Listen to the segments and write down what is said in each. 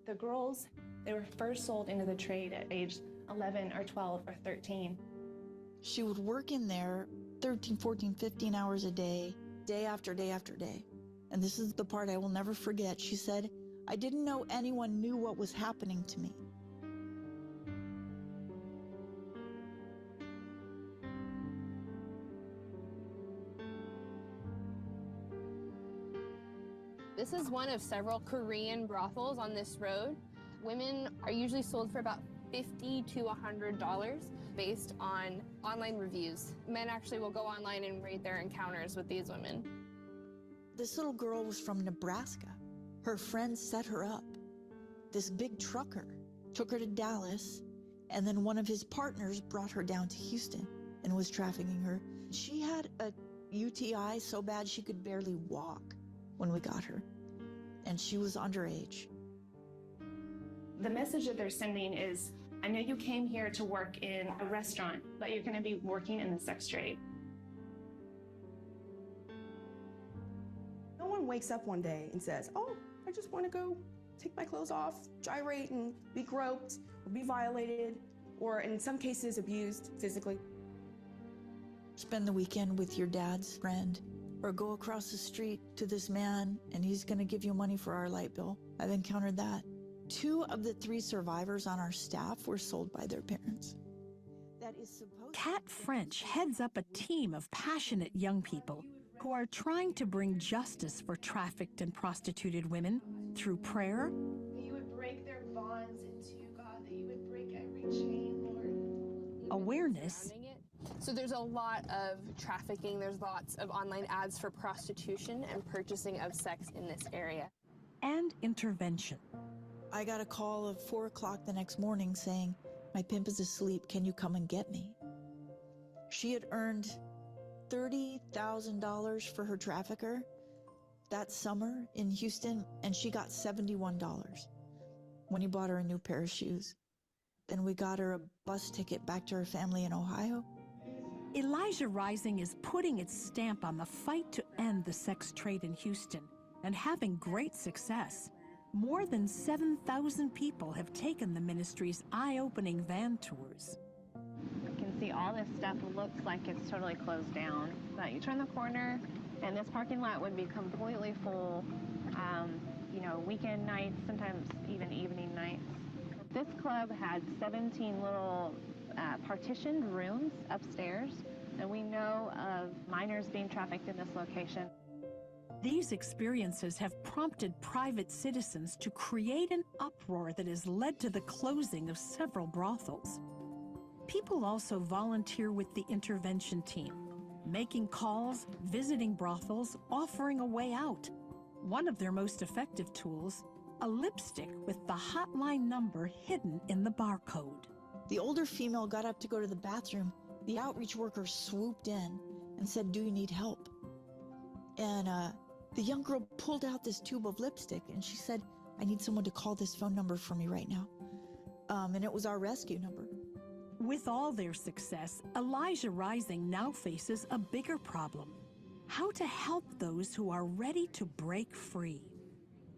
The girls, they were first sold into the trade at age 11 or 12 or 13. She would work in there 13, 14, 15 hours a day, day after day after day. And this is the part I will never forget. She said, "I didn't know anyone knew what was happening to me." This is one of several Korean brothels on this road. Women are usually sold for about $50 to $100 based on online reviews. Men actually will go online and rate their encounters with these women. This little girl was from Nebraska. Her friends set her up. This big trucker took her to Dallas, and then one of his partners brought her down to Houston and was trafficking her. She had a UTI so bad she could barely walk when we got her, and she was underage. The message that they're sending is, I know you came here to work in a restaurant, but you're going to be working in the sex trade. No one wakes up one day and says, "Oh, I just want to go take my clothes off, gyrate and be groped, or be violated, or in some cases abused physically." Spend the weekend with your dad's friend, or go across the street to this man and he's going to give you money for our light bill. I've encountered that. 2 of the 3 survivors on our staff were sold by their parents. That is supposed Kat French heads up a team of passionate young people who are trying to bring justice for trafficked and prostituted women through prayer. That you would break their bonds into you, God, that you would break every chain, Lord. Awareness. So there's a lot of trafficking. There's lots of online ads for prostitution and purchasing of sex in this area. And intervention. I got a call at 4 o'clock the next morning saying, "My pimp is asleep, can you come and get me?" She had earned $30,000 for her trafficker that summer in Houston, and she got $71 when he bought her a new pair of shoes. Then we got her a bus ticket back to her family in Ohio. Elijah Rising is putting its stamp on the fight to end the sex trade in Houston and having great success. More than 7,000 people have taken the ministry's eye-opening van tours. You can see all this stuff looks like it's totally closed down, but you turn the corner and this parking lot would be completely full, you know, weekend nights, sometimes even evening nights. This club had 17 little partitioned rooms upstairs, and we know of minors being trafficked in this location. These experiences have prompted private citizens to create an uproar that has led to the closing of several brothels. People also volunteer with the intervention team, making calls, visiting brothels, offering a way out. One of their most effective tools, a lipstick with the hotline number hidden in the barcode. The older female got up to go to the bathroom. The outreach worker swooped in and said, "Do you need help?" And the young girl pulled out this tube of lipstick and she said, "I need someone to call this phone number for me right now." And it was our rescue number. With all their success, Elijah Rising now faces a bigger problem: how to help those who are ready to break free.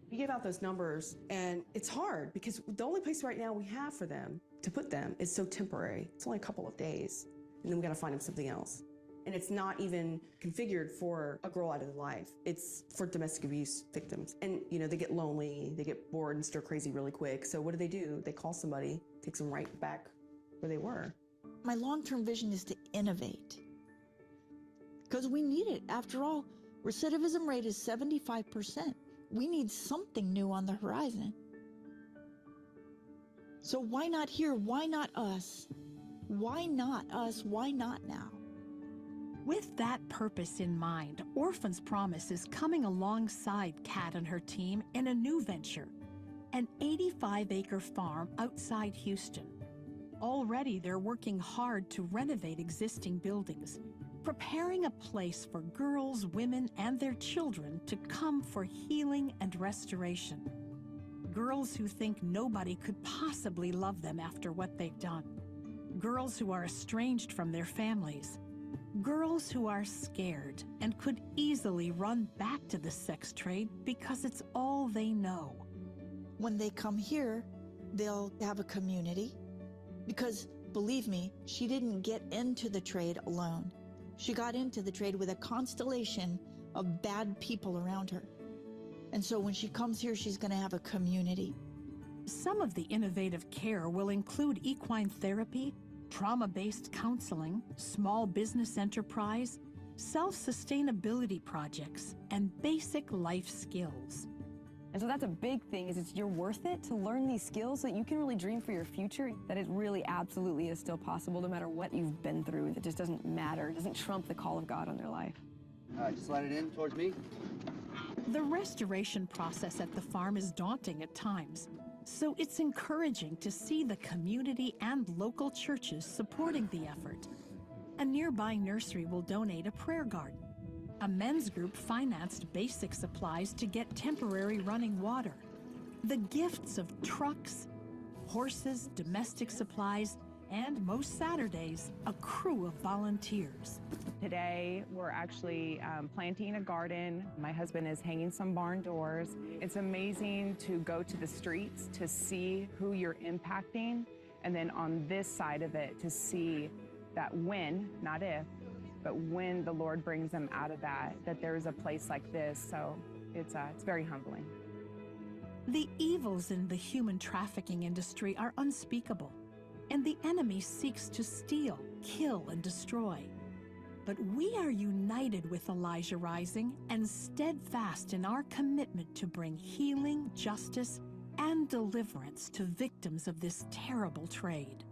We give out those numbers, and it's hard because the only place right now we have for them to put them is so temporary. It's only a couple of days, and then we got to find them something else. And it's not even configured for a girl out of their life. It's for domestic abuse victims. And, you know, they get lonely, they get bored and stir crazy really quick. So what do? They call somebody, takes them right back where they were. My long-term vision is to innovate, because we need it. After all, recidivism rate is 75%. We need something new on the horizon. So why not here? Why not us? Why not us? Why not now? With that purpose in mind, Orphan's Promise is coming alongside Kat and her team in a new venture, an 85-acre farm outside Houston. Already, they're working hard to renovate existing buildings, preparing a place for girls, women, and their children to come for healing and restoration. Girls who think nobody could possibly love them after what they've done. Girls who are estranged from their families. Girls who are scared and could easily run back to the sex trade because it's all they know. When they come here, they'll have a community. Because believe me, she didn't get into the trade alone. She got into the trade with a constellation of bad people around her. And so when she comes here, she's going to have a community. Some of the innovative care will include equine therapy, trauma-based counseling, small business enterprise, self-sustainability projects, and basic life skills. And so that's a big thing, is you're worth it to learn these skills so that you can really dream for your future, that it really absolutely is still possible no matter what you've been through. It just doesn't matter. It doesn't trump the call of God on their life. All right, slide it in towards me. The restoration process at the farm is daunting at times, so it's encouraging to see the community and local churches supporting the effort. A nearby nursery will donate a prayer garden. A men's group financed basic supplies to get temporary running water. The gifts of trucks, horses, domestic supplies, and most Saturdays, a crew of volunteers. Today, we're actually planting a garden. My husband is hanging some barn doors. It's amazing to go to the streets to see who you're impacting, and then on this side of it, to see that when, not if, but when the Lord brings them out of that there's a place like this. So it's very humbling. The evils in the human trafficking industry are unspeakable, and the enemy seeks to steal, kill, and destroy. But we are united with Elijah Rising and steadfast in our commitment to bring healing, justice, and deliverance to victims of this terrible trade.